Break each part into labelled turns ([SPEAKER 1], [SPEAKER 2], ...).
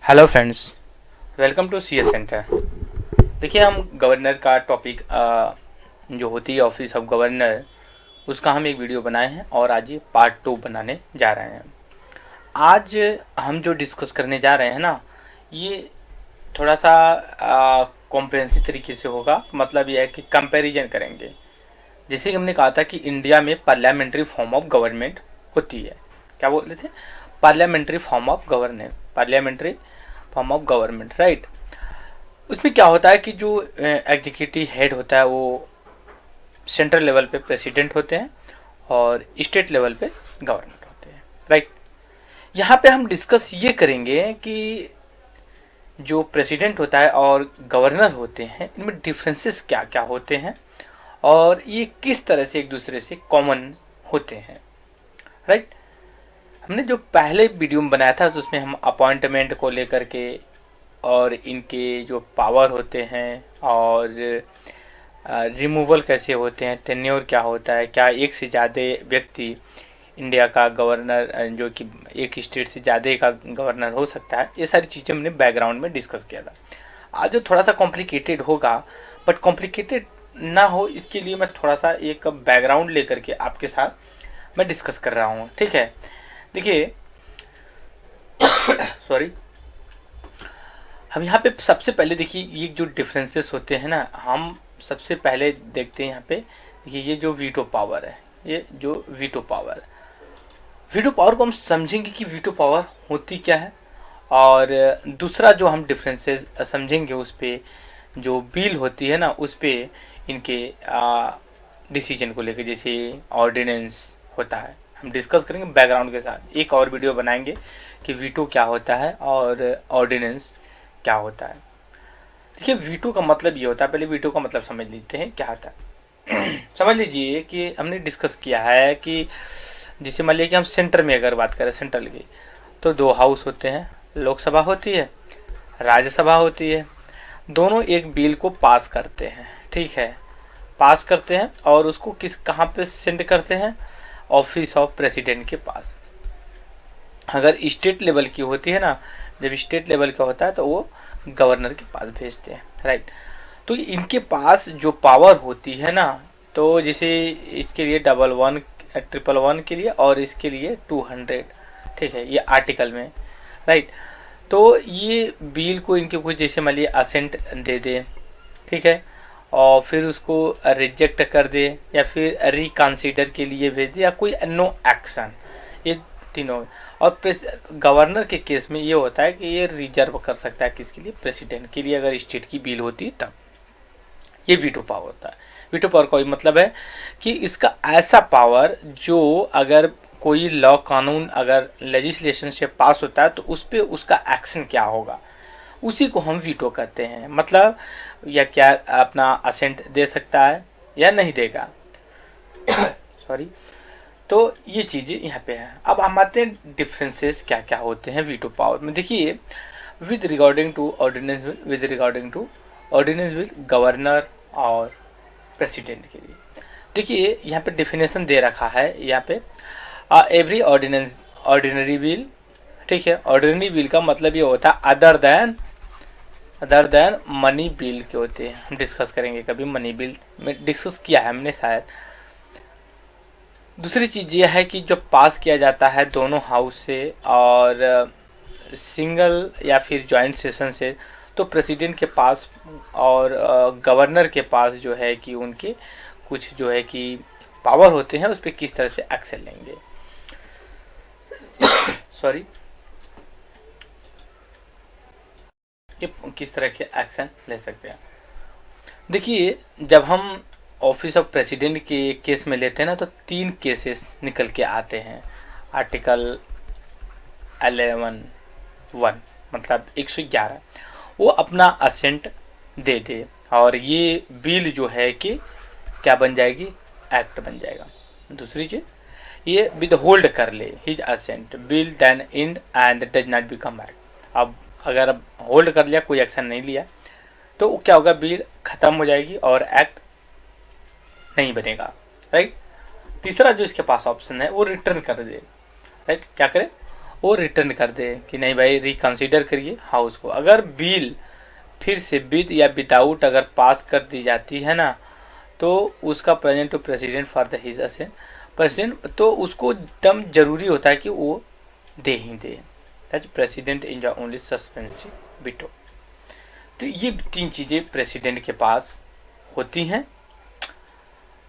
[SPEAKER 1] Hello friends, welcome to C S centre. देखिए, हम governor का टॉपिक जो होती है ऑफिस ऑफ गवर्नर, उसका हम एक वीडियो बनाए हैं और आज ये पार्ट 2 बनाने जा रहे हैं। आज हम जो डिस्कस करने जा रहे हैं ना, ये थोड़ा सा कॉम्प्रहेंसिव तरीके से होगा। मतलब ये है कि कंपैरिजन करेंगे। जैसे कि हमने कहा था कि इंडिया में पार्लियामेंट्री फॉर्म ऑफ गवर्नमेंट होती है। क्या बोल रहे थे? Parliamentary form of governance, parliamentary form of government, right. उसमें क्या होता है कि जो एग्जीक्यूटिव हेड होता है वो सेंट्रल लेवल पे प्रेसिडेंट होते हैं और स्टेट लेवल पे गवर्नर होते हैं, राइट। यहाँ पे हम डिस्कस ये करेंगे कि जो प्रेसिडेंट होता है और गवर्नर होते हैं, इनमें डिफरेंसेस क्या क्या होते हैं और ये किस तरह से एक दूसरे से कॉमन होते हैं, राइट। हमने जो पहले वीडियो में बनाया था उसमें हम अपॉइंटमेंट को लेकर के और इनके जो पावर होते हैं और रिमूवल कैसे होते हैं, टेन्योर क्या होता है, क्या एक से ज़्यादा व्यक्ति इंडिया का गवर्नर, जो कि एक स्टेट से ज़्यादा का गवर्नर हो सकता है, ये सारी चीज़ें हमने बैकग्राउंड में डिस्कस किया था। आज जो थोड़ा सा कॉम्प्लिकेटेड होगा, बट कॉम्प्लिकेटेड ना हो इसके लिए मैं थोड़ा सा एक बैकग्राउंड लेकर के आपके साथ मैं डिस्कस कर रहा हूँ, ठीक है। देखिए सॉरी, हम यहाँ पे सबसे पहले देखिए ये जो डिफरेंसेस होते हैं ना, हम सबसे पहले देखते हैं यहाँ पे। ये जो वीटो पावर है, ये जो वीटो पावर है, वीटो पावर को हम समझेंगे कि वीटो पावर होती क्या है। और दूसरा जो हम डिफरेंसेस समझेंगे उस पे जो बिल होती है ना, उस पे इनके डिसीजन को लेकर, जैसे ऑर्डिनेंस होता है, हम डिस्कस करेंगे बैकग्राउंड के साथ। एक और वीडियो बनाएंगे कि वीटो क्या होता है और ऑर्डिनेंस क्या होता है। देखिए, वीटो का मतलब ये होता है, पहले वीटो का मतलब समझ लेते हैं क्या होता है। समझ लीजिए कि हमने डिस्कस किया है कि जैसे मान लीजिए कि हम सेंटर में अगर बात करें सेंट्रल की, तो दो हाउस होते हैं, लोकसभा होती है, राज्यसभा होती है। दोनों एक बिल को पास करते हैं, ठीक है, पास करते हैं और उसको कहाँ पे सेंड करते हैं? ऑफिस ऑफ प्रेसिडेंट के पास। अगर स्टेट लेवल की होती है ना, जब स्टेट लेवल का होता है तो वो गवर्नर के पास भेजते हैं, राइट। तो इनके पास जो पावर होती है ना, तो जैसे इसके लिए 11 111 के लिए और इसके लिए 200, ठीक है, ये आर्टिकल में, राइट। तो ये बिल को इनके कुछ जैसे मान लीजिए असेंट दे दे, ठीक है, और फिर उसको रिजेक्ट कर दे या फिर रिकन्सिडर के लिए भेज दे या कोई नो एक्शन, ये तीनों। और गवर्नर के केस में ये होता है कि ये रिजर्व कर सकता है किसके लिए? प्रेसिडेंट के लिए, अगर स्टेट की बिल होती है तब। ये वीटो पावर होता है। वीटो पावर का मतलब है कि इसका ऐसा पावर जो अगर कोई लॉ कानून अगर लेजिस्लेशन से पास होता है तो उस पर उसका एक्शन क्या होगा, उसी को हम वीटो कहते हैं। मतलब या क्या अपना असेंट दे सकता है या नहीं देगा। सॉरी। तो ये चीज़ें यहाँ पे है। अब हम आते हैं डिफरेंसेस क्या क्या होते हैं वीटो पावर में। देखिए, with regarding to ordinance with governor और प्रेसिडेंट के लिए। देखिए यहाँ पे डेफिनेशन दे रखा है यहाँ पे, एवरी ऑर्डिनरी बिल, ठीक है। ऑर्डिनरी बिल का मतलब ये होता है अदर देन मनी बिल के होते हैं। हम डिस्कस करेंगे कभी मनी बिल में, डिस्कस किया है हमने शायद। दूसरी चीज़ ये है कि जब पास किया जाता है दोनों हाउस से और सिंगल या फिर जॉइंट सेशन से, तो प्रेसिडेंट के पास और गवर्नर के पास जो है कि उनके कुछ जो है कि पावर होते हैं, उस पर किस तरह से एक्शन लेंगे। सॉरी, कि किस तरह के एक्शन ले सकते हैं। देखिए, जब हम ऑफिस ऑफ प्रेसिडेंट के केस में लेते हैं ना, तो 3 केसेस निकल के आते हैं। आर्टिकल 11(1) मतलब 111, वो अपना असेंट दे दे और ये बिल जो है कि क्या बन जाएगी? एक्ट बन जाएगा। दूसरी चीज, ये विद होल्ड कर ले his assent bill then end and does not become act. अब अगर अब होल्ड कर लिया, कोई एक्शन नहीं लिया, तो क्या होगा? बिल खत्म हो जाएगी और एक्ट नहीं बनेगा, राइट। तीसरा जो इसके पास ऑप्शन है वो रिटर्न कर दे, राइट। क्या करे? वो रिटर्न कर दे कि नहीं भाई रिकंसिडर करिए हाउस को। अगर बिल फिर से विद या विदाउट अगर पास कर दी जाती है ना, तो उसका present to president for the his assent president, तो उसको एकदम जरूरी होता है कि वो दे ही दे। That president in the only suspensive veto. तो ये 3 चीज़ें प्रेसिडेंट के पास होती हैं।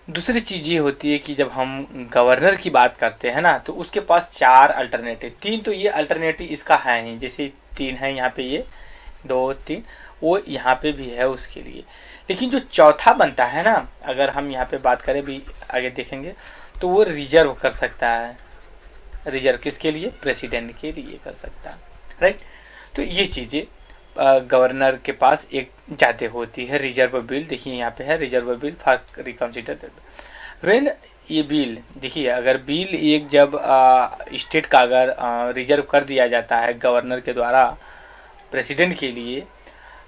[SPEAKER 1] दूसरी चीज़ ये होती है कि जब हम गवर्नर की बात करते हैं ना, तो उसके पास 4 अल्टरनेटिव, 3 तो ये अल्टरनेटिव इसका है ही, जैसे 3 है यहाँ पे, ये 2 3 वो यहाँ पे भी है उसके लिए। लेकिन जो चौथा बनता है ना, अगर हम यहाँ पे बात करें भी आगे देखेंगे, तो वो रिजर्व कर सकता है। रिजर्व किसके लिए? प्रेसिडेंट के लिए कर सकता है, राइट। तो ये चीज़ें गवर्नर के पास एक ज़्यादा होती है। रिजर्व बिल देखिए यहाँ पे है, reserve bill for reconsider when, ये बिल देखिए, अगर बिल एक जब स्टेट का अगर रिजर्व कर दिया जाता है गवर्नर के द्वारा प्रेसिडेंट के लिए,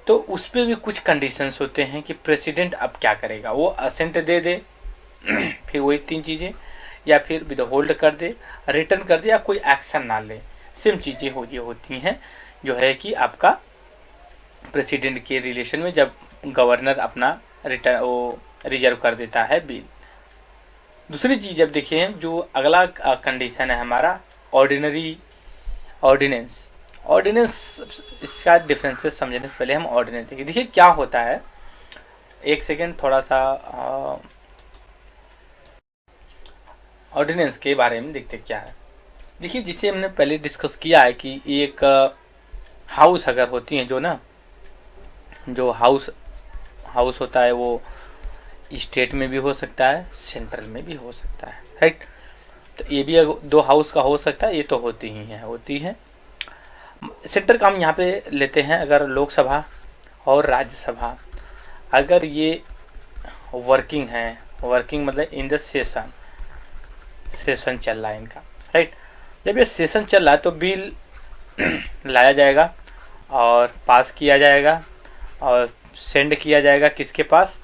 [SPEAKER 1] तो उस पर भी कुछ कंडीशंस होते हैं कि प्रेसिडेंट अब क्या करेगा। वो असेंट दे दे फिर वही 3 चीज़ें, या फिर विद होल्ड कर दे, रिटर्न कर दे, या कोई एक्शन ना ले। सेम चीज़ें होती हैं जो है कि आपका प्रेसिडेंट के रिलेशन में जब गवर्नर अपना रिटर्न वो रिजर्व कर देता है बिल। दूसरी चीज़ अब देखिए, जो अगला कंडीशन है हमारा ऑर्डिनरी ऑर्डिनेंस। ऑर्डिनेंस इसका डिफरेंसेस समझने से पहले हम ऑर्डिनेंस देखिए। देखिए क्या होता है, एक सेकेंड, थोड़ा सा ऑर्डिनेंस के बारे में देखते क्या है। देखिए जिसे हमने पहले डिस्कस किया है कि एक हाउस अगर होती है, जो ना जो हाउस होता है वो स्टेट में भी हो सकता है, सेंट्रल में भी हो सकता है, राइट। तो ये भी 2 हाउस का हो सकता है, ये तो होती हैं। सेंटर का हम यहाँ पे लेते हैं, अगर लोकसभा और राज्यसभा अगर ये वर्किंग है, वर्किंग मतलब इन द सेशन चल रहा है इनका, राइट। जब ये सेशन चल रहा है तो बिल लाया जाएगा और पास किया जाएगा और सेंड किया जाएगा किसके पास?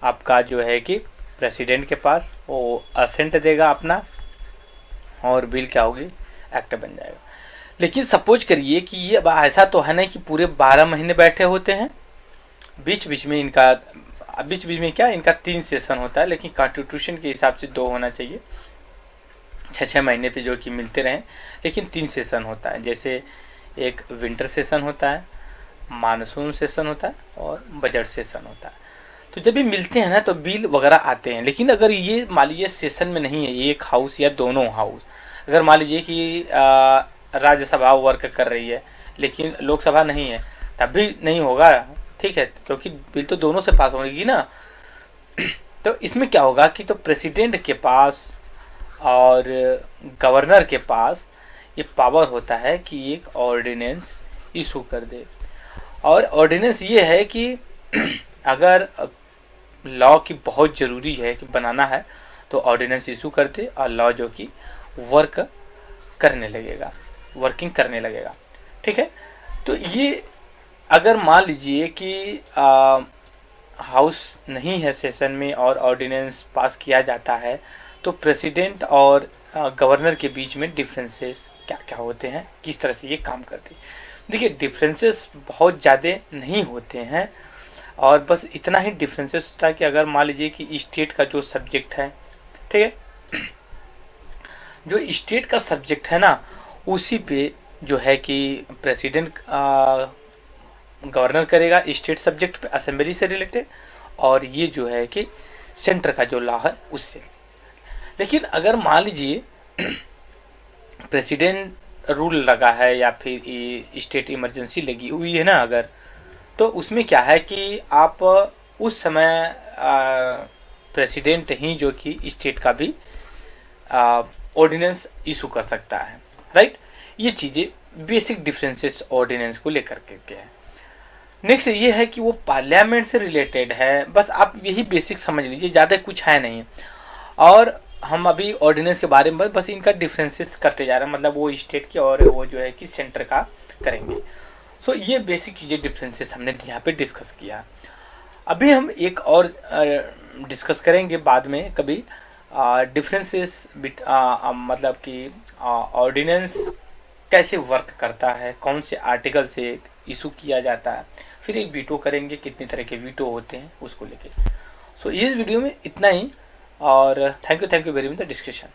[SPEAKER 1] आपका जो है कि प्रेसिडेंट के पास। वो असेंट देगा अपना और बिल क्या होगी? एक्ट बन जाएगा। लेकिन सपोज करिए कि ये अब ऐसा तो है नहीं कि पूरे 12 महीने बैठे होते हैं, बीच बीच में क्या इनका 3 सेशन होता है, लेकिन कॉन्स्टिट्यूशन के हिसाब से 2 होना चाहिए, 6 महीने पे जो कि मिलते रहें, लेकिन 3 सेशन होता है। जैसे एक विंटर सेशन होता है, मानसून सेशन होता है और बजट सेशन होता है। तो जब ये मिलते हैं ना तो बिल वगैरह आते हैं। लेकिन अगर ये मान लीजिए सेशन में नहीं है एक हाउस या दोनों हाउस, अगर मान लीजिए कि राज्यसभा वर्क कर रही है लेकिन लोकसभा नहीं है, तब भी नहीं होगा, ठीक है, क्योंकि बिल तो दोनों से पास होगी ना। तो इसमें क्या होगा कि तो प्रेसिडेंट के पास और गवर्नर के पास ये पावर होता है कि एक ऑर्डिनेंस इशू कर दे। और ऑर्डिनेंस ये है कि अगर लॉ की बहुत ज़रूरी है कि बनाना है तो ऑर्डिनेंस इशू कर दे और लॉ जो कि वर्किंग करने लगेगा, ठीक है। तो ये अगर मान लीजिए कि हाउस नहीं है सेशन में और ऑर्डिनेंस पास किया जाता है, तो प्रेसिडेंट और गवर्नर के बीच में डिफरेंसेस क्या क्या होते हैं, किस तरह से ये काम करते हैं। देखिए डिफरेंसेस बहुत ज़्यादा नहीं होते हैं, और बस इतना ही डिफरेंसेस होता है कि अगर मान लीजिए कि स्टेट का जो सब्जेक्ट है, ठीक है, जो स्टेट का सब्जेक्ट है ना, उसी पे जो है कि प्रेसिडेंट गवर्नर करेगा स्टेट सब्जेक्ट पे, असेंबली से रिलेटेड, और ये जो है कि सेंटर का जो लॉ है उससे। लेकिन अगर मान लीजिए प्रेसिडेंट रूल लगा है या फिर स्टेट इमरजेंसी लगी हुई है ना अगर, तो उसमें क्या है कि आप उस समय प्रेसिडेंट ही जो कि स्टेट का भी ऑर्डिनेंस इशू कर सकता है, राइट। ये चीज़ें बेसिक डिफरेंसेस ऑर्डिनेंस को लेकर के हैं। नेक्स्ट ये है कि वो पार्लियामेंट से रिलेटेड है, बस आप यही बेसिक समझ लीजिए, ज़्यादा कुछ है नहीं। और हम अभी ऑर्डिनेंस के बारे में बस इनका डिफरेंसेस करते जा रहे हैं, मतलब वो स्टेट के और वो जो है कि सेंटर का करेंगे। सो ये बेसिक चीज़ें डिफरेंसेस हमने यहाँ पे डिस्कस किया। अभी हम एक और डिस्कस करेंगे बाद में कभी डिफरेंसेस मतलब कि ऑर्डिनेंस कैसे वर्क करता है, कौन से आर्टिकल से इशू किया जाता है, फिर एक वीटो करेंगे, कितने तरह के वीटो होते हैं उसको लेके। सो इस वीडियो में इतना ही, और thank you very much the discussion.